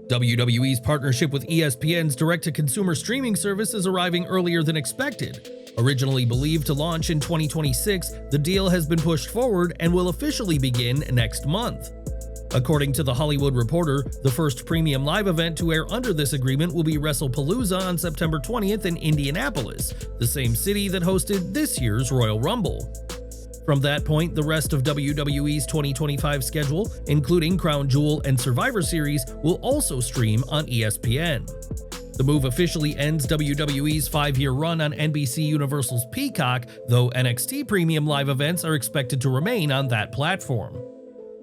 WWE's partnership with ESPN's direct-to-consumer streaming service is arriving earlier than expected. Originally believed to launch in 2026, the deal has been pushed forward and will officially begin next month. According to The Hollywood Reporter, the first premium live event to air under this agreement will be WrestlePalooza on September 20th in Indianapolis, the same city that hosted this year's Royal Rumble. From that point, the rest of WWE's 2025 schedule, including Crown Jewel and Survivor Series, will also stream on ESPN. The move officially ends WWE's 5-year run on NBC Universal's Peacock, though NXT premium live events are expected to remain on that platform.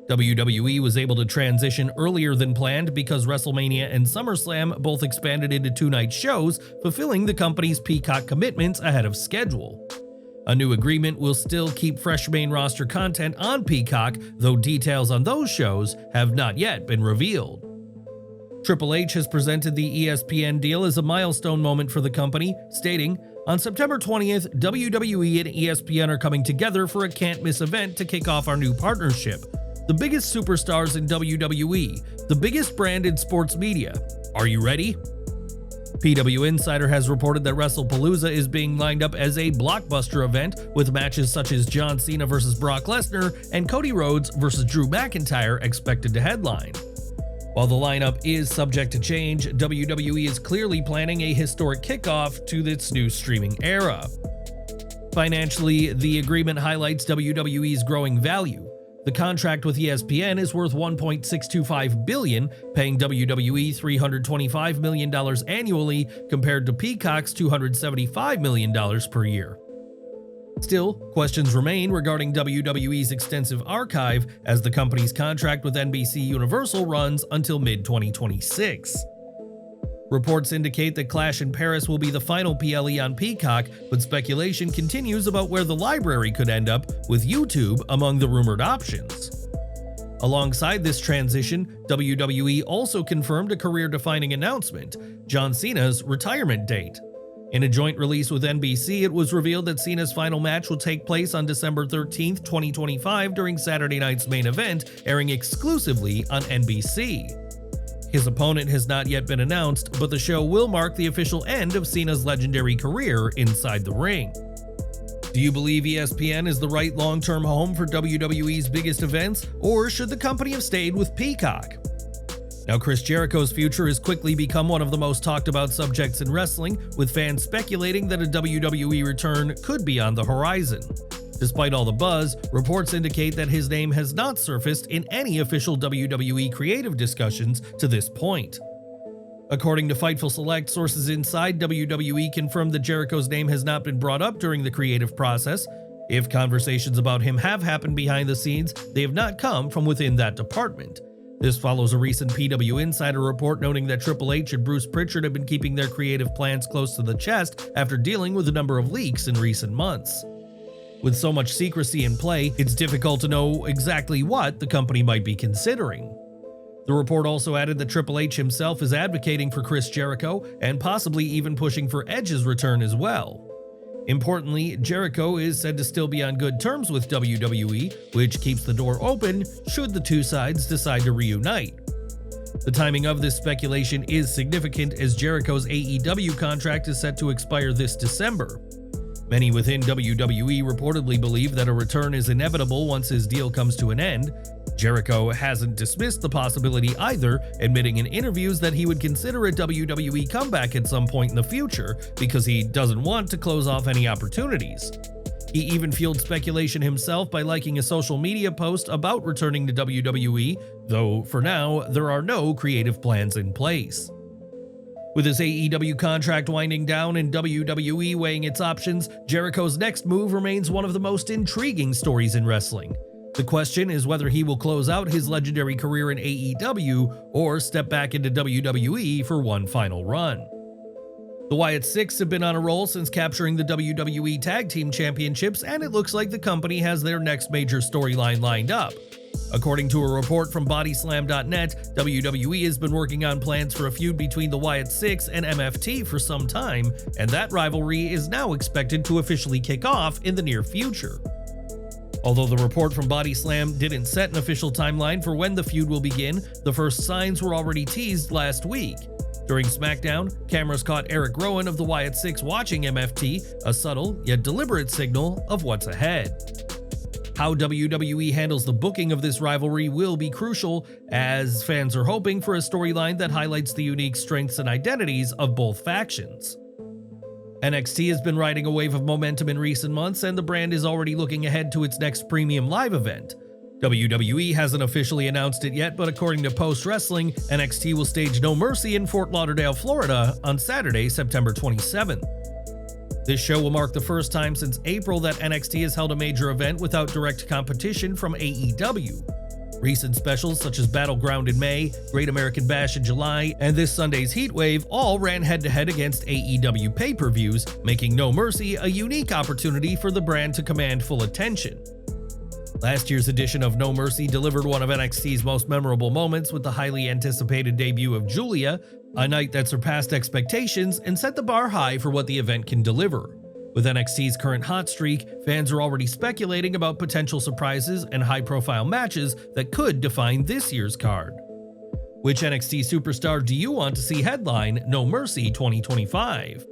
WWE was able to transition earlier than planned because WrestleMania and SummerSlam both expanded into two-night shows, fulfilling the company's Peacock commitments ahead of schedule. A new agreement will still keep fresh main roster content on Peacock, though details on those shows have not yet been revealed. Triple H has presented the ESPN deal as a milestone moment for the company, stating, "On September 20th, WWE and ESPN are coming together for a can't-miss event to kick off our new partnership. The biggest superstars in WWE, the biggest brand in sports media. Are you ready?" PW Insider has reported that WrestlePalooza is being lined up as a blockbuster event with matches such as John Cena vs. Brock Lesnar and Cody Rhodes vs. Drew McIntyre expected to headline. While the lineup is subject to change, WWE is clearly planning a historic kickoff to its new streaming era. Financially, the agreement highlights WWE's growing value. The contract with ESPN is worth $1.625 billion, paying WWE $325 million annually compared to Peacock's $275 million per year. Still, questions remain regarding WWE's extensive archive, as the company's contract with NBC Universal runs until mid-2026. Reports indicate that Clash in Paris will be the final PLE on Peacock, but speculation continues about where the library could end up, with YouTube among the rumored options. Alongside this transition, WWE also confirmed a career-defining announcement: John Cena's retirement date. In a joint release with NBC, it was revealed that Cena's final match will take place on December 13, 2025 during Saturday night's main event, airing exclusively on NBC. His opponent has not yet been announced, but the show will mark the official end of Cena's legendary career inside the ring. Do you believe ESPN is the right long-term home for WWE's biggest events, or should the company have stayed with Peacock? Now, Chris Jericho's future has quickly become one of the most talked about subjects in wrestling, with fans speculating that a WWE return could be on the horizon. Despite all the buzz, reports indicate that his name has not surfaced in any official WWE creative discussions to this point. According to Fightful Select, sources inside WWE confirmed that Jericho's name has not been brought up during the creative process. If conversations about him have happened behind the scenes, they have not come from within that department. This follows a recent PW Insider report noting that Triple H and Bruce Pritchard have been keeping their creative plans close to the chest after dealing with a number of leaks in recent months. With so much secrecy in play, it's difficult to know exactly what the company might be considering. The report also added that Triple H himself is advocating for Chris Jericho and possibly even pushing for Edge's return as well. Importantly, Jericho is said to still be on good terms with WWE, which keeps the door open should the two sides decide to reunite. The timing of this speculation is significant, as Jericho's AEW contract is set to expire this December. Many within WWE reportedly believe that a return is inevitable once his deal comes to an end. Jericho hasn't dismissed the possibility either, admitting in interviews that he would consider a WWE comeback at some point in the future because he doesn't want to close off any opportunities. He even fueled speculation himself by liking a social media post about returning to WWE, though for now, there are no creative plans in place. With his AEW contract winding down and WWE weighing its options, Jericho's next move remains one of the most intriguing stories in wrestling. The question is whether he will close out his legendary career in AEW or step back into WWE for one final run. The Wyatt Six have been on a roll since capturing the WWE Tag Team Championships, and it looks like the company has their next major storyline lined up. According to a report from Bodyslam.net, WWE has been working on plans for a feud between the Wyatt Six and MFT for some time, and that rivalry is now expected to officially kick off in the near future. Although the report from Body Slam didn't set an official timeline for when the feud will begin, the first signs were already teased last week. During SmackDown, cameras caught Eric Rowan of the Wyatt Six watching MFT, a subtle yet deliberate signal of what's ahead. How WWE handles the booking of this rivalry will be crucial, as fans are hoping for a storyline that highlights the unique strengths and identities of both factions. NXT has been riding a wave of momentum in recent months, and the brand is already looking ahead to its next premium live event. WWE hasn't officially announced it yet, but according to Post Wrestling, NXT will stage No Mercy in Fort Lauderdale, Florida on Saturday, September 27th. This show will mark the first time since April that NXT has held a major event without direct competition from AEW. Recent specials such as Battleground in May, Great American Bash in July, and this Sunday's Heatwave all ran head-to-head against AEW pay-per-views, making No Mercy a unique opportunity for the brand to command full attention. Last year's edition of No Mercy delivered one of NXT's most memorable moments with the highly anticipated debut of Julia, a night that surpassed expectations and set the bar high for what the event can deliver. With NXT's current hot streak, fans are already speculating about potential surprises and high-profile matches that could define this year's card. Which NXT superstar do you want to see headline No Mercy 2025?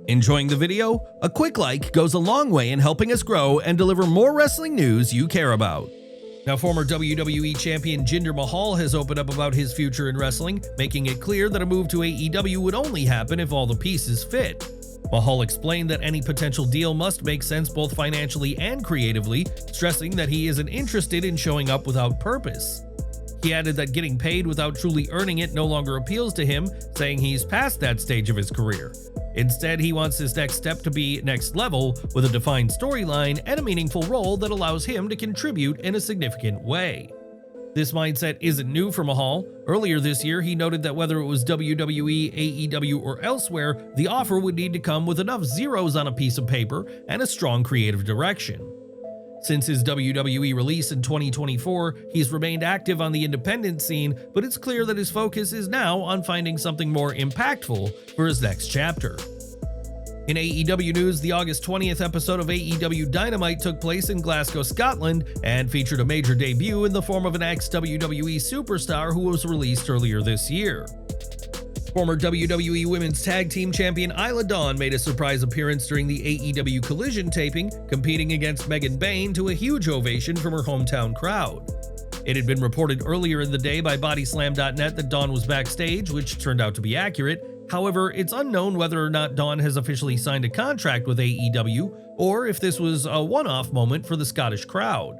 Enjoying the video? A quick like goes a long way in helping us grow and deliver more wrestling news you care about. Now, former WWE champion Jinder Mahal has opened up about his future in wrestling, making it clear that a move to AEW would only happen if all the pieces fit. Mahal explained that any potential deal must make sense both financially and creatively, stressing that he isn't interested in showing up without purpose. He added that getting paid without truly earning it no longer appeals to him, saying he's past that stage of his career. Instead, he wants his next step to be next level, with a defined storyline and a meaningful role that allows him to contribute in a significant way. This mindset isn't new for Mahal. Earlier this year, he noted that whether it was WWE, AEW, or elsewhere, the offer would need to come with enough zeros on a piece of paper and a strong creative direction. Since his WWE release in 2024, he's remained active on the independent scene, but it's clear that his focus is now on finding something more impactful for his next chapter. In AEW news, the August 20th episode of AEW Dynamite took place in Glasgow, Scotland, and featured a major debut in the form of an ex-WWE superstar who was released earlier this year. Former WWE Women's Tag Team Champion Isla Dawn made a surprise appearance during the AEW Collision taping, competing against Megan Bayne to a huge ovation from her hometown crowd. It had been reported earlier in the day by Bodyslam.net that Dawn was backstage, which turned out to be accurate. However, it's unknown whether or not Dawn has officially signed a contract with AEW, or if this was a one-off moment for the Scottish crowd.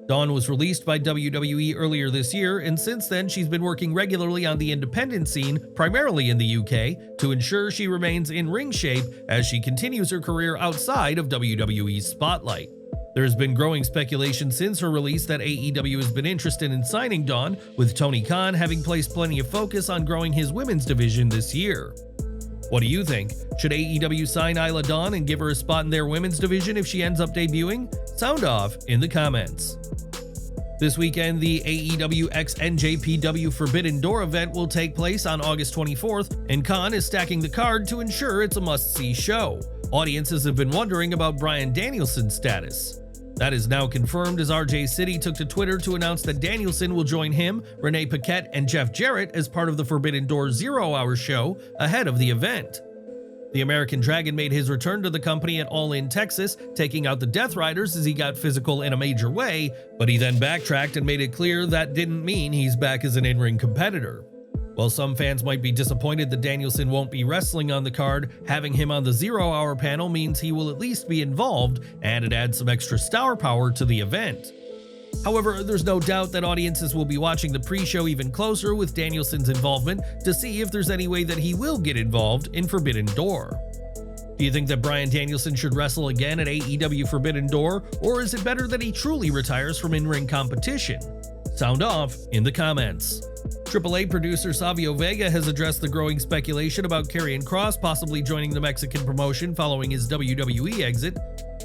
Dawn was released by WWE earlier this year, and since then she's been working regularly on the independent scene, primarily in the UK, to ensure she remains in ring shape as she continues her career outside of WWE's spotlight. There has been growing speculation since her release that AEW has been interested in signing Dawn, with Tony Khan having placed plenty of focus on growing his women's division this year. What do you think? Should AEW sign Isla Dawn and give her a spot in their women's division if she ends up debuting? Sound off in the comments. This weekend, the AEW X NJPW Forbidden Door event will take place on August 24th, and Khan is stacking the card to ensure it's a must-see show. Audiences have been wondering about Bryan Danielson's status. That is now confirmed as RJ City took to Twitter to announce that Danielson will join him, Renee Paquette, and Jeff Jarrett as part of the Forbidden Door 0-hour show ahead of the event. The American Dragon made his return to the company at All In Texas, taking out the Death Riders as he got physical in a major way, but he then backtracked and made it clear that didn't mean he's back as an in-ring competitor. While some fans might be disappointed that Danielson won't be wrestling on the card, having him on the 0-hour panel means he will at least be involved, and it adds some extra star power to the event. However, there's no doubt that audiences will be watching the pre-show even closer with Danielson's involvement to see if there's any way that he will get involved in Forbidden Door. Do you think that Bryan Danielson should wrestle again at AEW Forbidden Door, or is it better that he truly retires from in-ring competition? Sound off in the comments. AAA producer Savio Vega has addressed the growing speculation about Karrion Kross possibly joining the Mexican promotion following his WWE exit.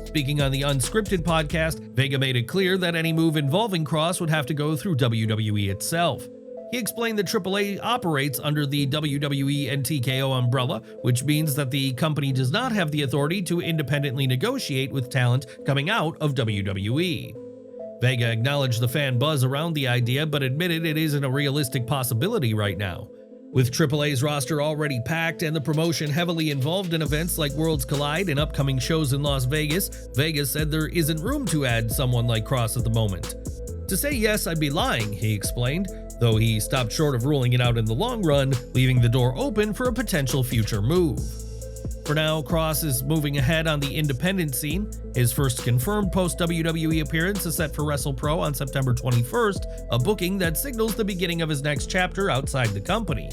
Speaking on the Unscripted podcast, Vega made it clear that any move involving Kross would have to go through WWE itself. He explained that AAA operates under the WWE and TKO umbrella, which means that the company does not have the authority to independently negotiate with talent coming out of WWE. Vega acknowledged the fan buzz around the idea, but admitted it isn't a realistic possibility right now. With AAA's roster already packed and the promotion heavily involved in events like Worlds Collide and upcoming shows in Las Vegas, Vega said there isn't room to add someone like Kross at the moment. To say yes, I'd be lying, he explained, though he stopped short of ruling it out in the long run, leaving the door open for a potential future move. For now, Kross is moving ahead on the independent scene. His first confirmed post-WWE appearance is set for WrestlePro on September 21st, a booking that signals the beginning of his next chapter outside the company.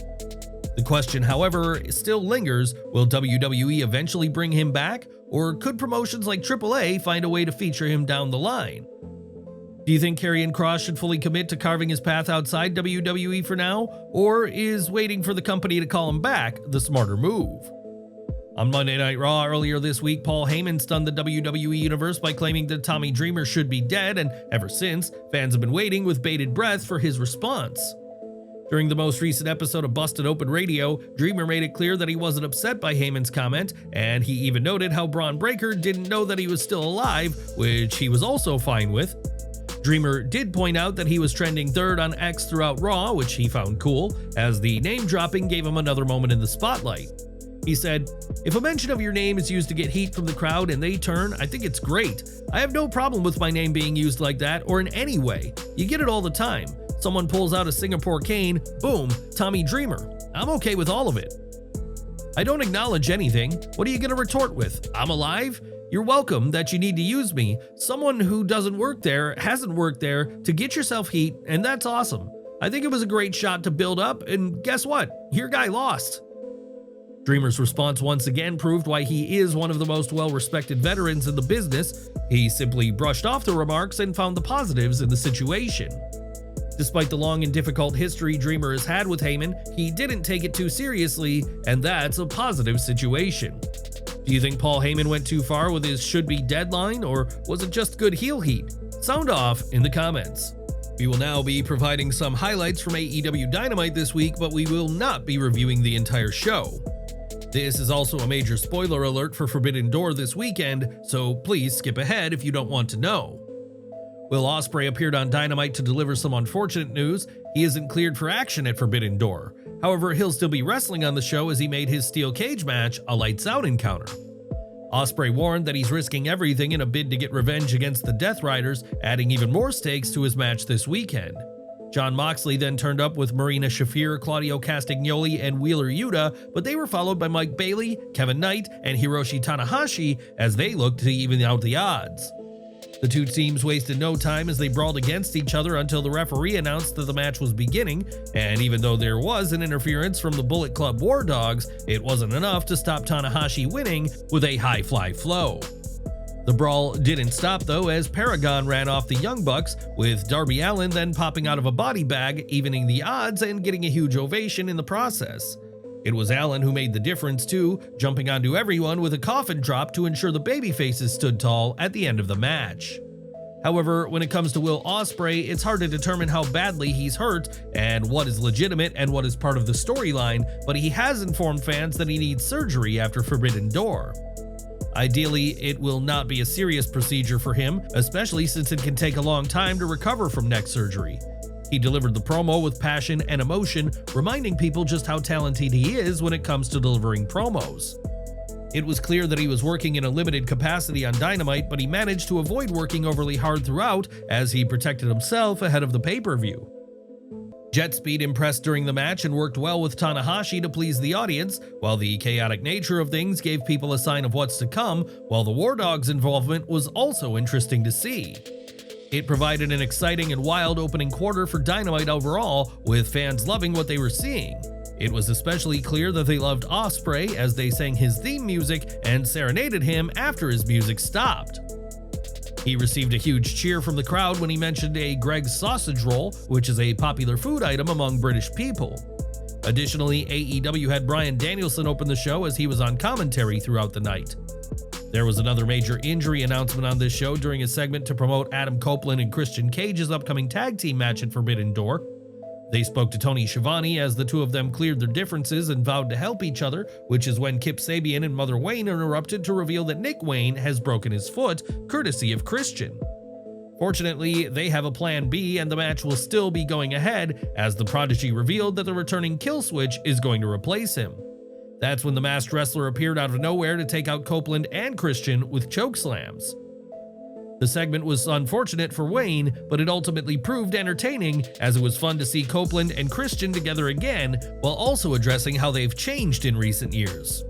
The question, however, still lingers, will WWE eventually bring him back, or could promotions like AAA find a way to feature him down the line? Do you think Karrion Kross should fully commit to carving his path outside WWE for now, or is waiting for the company to call him back the smarter move? On Monday Night Raw earlier this week, Paul Heyman stunned the WWE Universe by claiming that Tommy Dreamer should be dead, and ever since, fans have been waiting with bated breath for his response. During the most recent episode of Busted Open Radio, Dreamer made it clear that he wasn't upset by Heyman's comment, and he even noted how Braun Breaker didn't know that he was still alive, which he was also fine with. Dreamer did point out that he was trending third on X throughout Raw, which he found cool, as the name-dropping gave him another moment in the spotlight. He said, "If a mention of your name is used to get heat from the crowd and they turn, I think it's great. I have no problem with my name being used like that or in any way. You get it all the time. Someone pulls out a Singapore cane, boom, Tommy Dreamer. I'm okay with all of it. I don't acknowledge anything. What are you going to retort with? I'm alive? You're welcome that you need to use me. Someone who doesn't work there hasn't worked there to get yourself heat, and that's awesome. I think it was a great shot to build up, and guess what? Your guy lost." Dreamer's response once again proved why he is one of the most well-respected veterans in the business. He simply brushed off the remarks and found the positives in the situation. Despite the long and difficult history Dreamer has had with Heyman, he didn't take it too seriously, and that's a positive situation. Do you think Paul Heyman went too far with his should-be deadline, or was it just good heel heat? Sound off in the comments. We will now be providing some highlights from AEW Dynamite this week, but we will not be reviewing the entire show. This is also a major spoiler alert for Forbidden Door this weekend, so please skip ahead if you don't want to know. Will Ospreay appeared on Dynamite to deliver some unfortunate news. He isn't cleared for action at Forbidden Door. However, he'll still be wrestling on the show as he made his steel cage match a lights out encounter. Ospreay warned that he's risking everything in a bid to get revenge against the Death Riders, adding even more stakes to his match this weekend. Jon Moxley then turned up with Marina Shafir, Claudio Castagnoli, and Wheeler Yuta, but they were followed by Mike Bailey, Kevin Knight, and Hiroshi Tanahashi as they looked to even out the odds. The two teams wasted no time as they brawled against each other until the referee announced that the match was beginning, and even though there was an interference from the Bullet Club War Dogs, it wasn't enough to stop Tanahashi winning with a high-fly flow. The brawl didn't stop though, as Paragon ran off the Young Bucks, with Darby Allin then popping out of a body bag, evening the odds and getting a huge ovation in the process. It was Allin who made the difference too, jumping onto everyone with a coffin drop to ensure the babyfaces stood tall at the end of the match. However, when it comes to Will Ospreay, it's hard to determine how badly he's hurt and what is legitimate and what is part of the storyline, but he has informed fans that he needs surgery after Forbidden Door. Ideally, it will not be a serious procedure for him, especially since it can take a long time to recover from neck surgery. He delivered the promo with passion and emotion, reminding people just how talented he is when it comes to delivering promos. It was clear that he was working in a limited capacity on Dynamite, but he managed to avoid working overly hard throughout as he protected himself ahead of the pay-per-view. Jet Speed impressed during the match and worked well with Tanahashi to please the audience, while the chaotic nature of things gave people a sign of what's to come, while the War Dogs' involvement was also interesting to see. It provided an exciting and wild opening quarter for Dynamite overall, with fans loving what they were seeing. It was especially clear that they loved Ospreay as they sang his theme music and serenaded him after his music stopped. He received a huge cheer from the crowd when he mentioned a Greg's sausage roll, which is a popular food item among British people. Additionally, AEW had Bryan Danielson open the show as he was on commentary throughout the night. There was another major injury announcement on this show during a segment to promote Adam Copeland and Christian Cage's upcoming tag team match at Forbidden Door. They spoke to Tony Schiavone as the two of them cleared their differences and vowed to help each other, which is when Kip Sabian and Mother Wayne interrupted to reveal that Nick Wayne has broken his foot, courtesy of Christian. Fortunately, they have a plan B and the match will still be going ahead, as the Prodigy revealed that the returning Killswitch is going to replace him. That's when the masked wrestler appeared out of nowhere to take out Copeland and Christian with chokeslams. The segment was unfortunate for Wayne, but it ultimately proved entertaining, as it was fun to see Copeland and Christian together again, while also addressing how they've changed in recent years.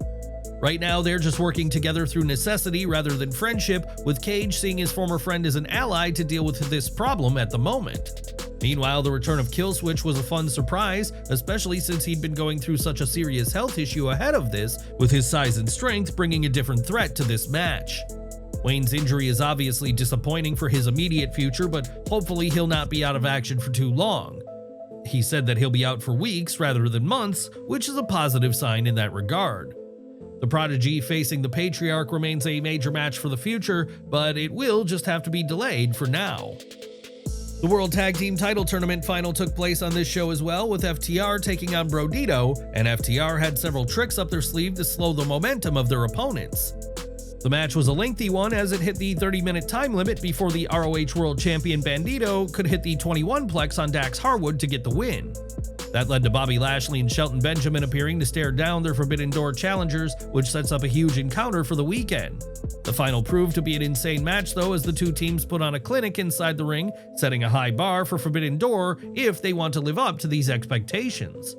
Right now, they're just working together through necessity rather than friendship, with Cage seeing his former friend as an ally to deal with this problem at the moment. Meanwhile, the return of Killswitch was a fun surprise, especially since he'd been going through such a serious health issue ahead of this, with his size and strength bringing a different threat to this match. Wayne's injury is obviously disappointing for his immediate future, but hopefully he'll not be out of action for too long. He said that he'll be out for weeks rather than months, which is a positive sign in that regard. The Prodigy facing the Patriarch remains a major match for the future, but it will just have to be delayed for now. The World Tag Team Title Tournament final took place on this show as well, with FTR taking on Brodido, and FTR had several tricks up their sleeve to slow the momentum of their opponents. The match was a lengthy one as it hit the 30-minute time limit before the ROH World Champion Bandito could hit the 21-plex on Dax Harwood to get the win. That led to Bobby Lashley and Shelton Benjamin appearing to stare down their Forbidden Door challengers, which sets up a huge encounter for the weekend. The final proved to be an insane match though, as the two teams put on a clinic inside the ring, setting a high bar for Forbidden Door if they want to live up to these expectations.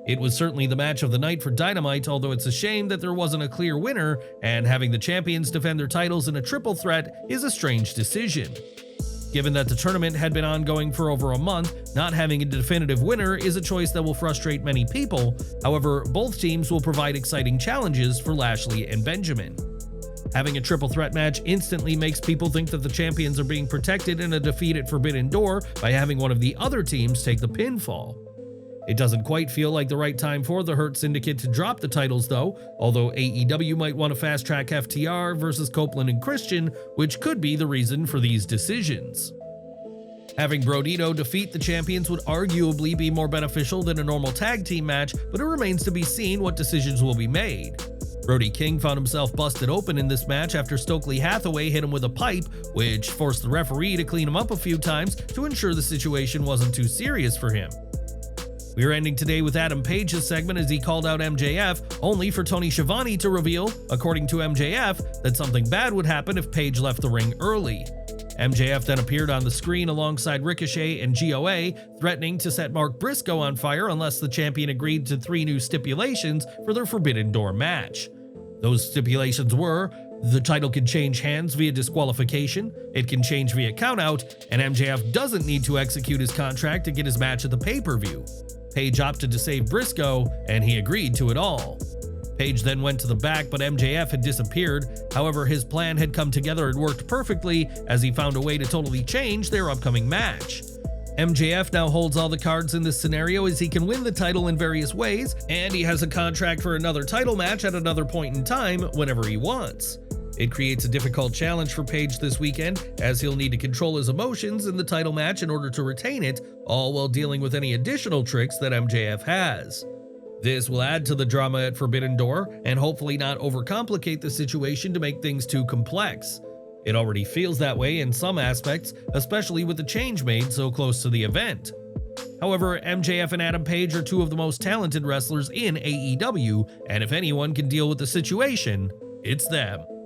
It was certainly the match of the night for Dynamite, although it's a shame that there wasn't a clear winner, and having the champions defend their titles in a triple threat is a strange decision. Given that the tournament had been ongoing for over a month, not having a definitive winner is a choice that will frustrate many people. However, both teams will provide exciting challenges for Lashley and Benjamin. Having a triple threat match instantly makes people think that the champions are being protected in a defeat at Forbidden Door by having one of the other teams take the pinfall. It doesn't quite feel like the right time for the Hurt Syndicate to drop the titles though, although AEW might want to fast-track FTR versus Copeland and Christian, which could be the reason for these decisions. Having Brodido defeat the champions would arguably be more beneficial than a normal tag team match, but it remains to be seen what decisions will be made. Brody King found himself busted open in this match after Stokely Hathaway hit him with a pipe, which forced the referee to clean him up a few times to ensure the situation wasn't too serious for him. We're ending today with Adam Page's segment as he called out MJF, only for Tony Schiavone to reveal, according to MJF, that something bad would happen if Page left the ring early. MJF then appeared on the screen alongside Ricochet and GOA, threatening to set Mark Briscoe on fire unless the champion agreed to 3 new stipulations for their Forbidden Door match. Those stipulations were: the title can change hands via disqualification, it can change via countout, and MJF doesn't need to execute his contract to get his match at the pay-per-view. Page opted to save Briscoe, and he agreed to it all. Page then went to the back, but MJF had disappeared. However, his plan had come together and worked perfectly, as he found a way to totally change their upcoming match. MJF now holds all the cards in this scenario, as he can win the title in various ways, and he has a contract for another title match at another point in time whenever he wants. It creates a difficult challenge for Page this weekend, as he'll need to control his emotions in the title match in order to retain it, all while dealing with any additional tricks that MJF has. This will add to the drama at Forbidden Door, and hopefully not overcomplicate the situation to make things too complex. It already feels that way in some aspects, especially with the change made so close to the event. However, MJF and Adam Page are two of the most talented wrestlers in AEW, and if anyone can deal with the situation, it's them.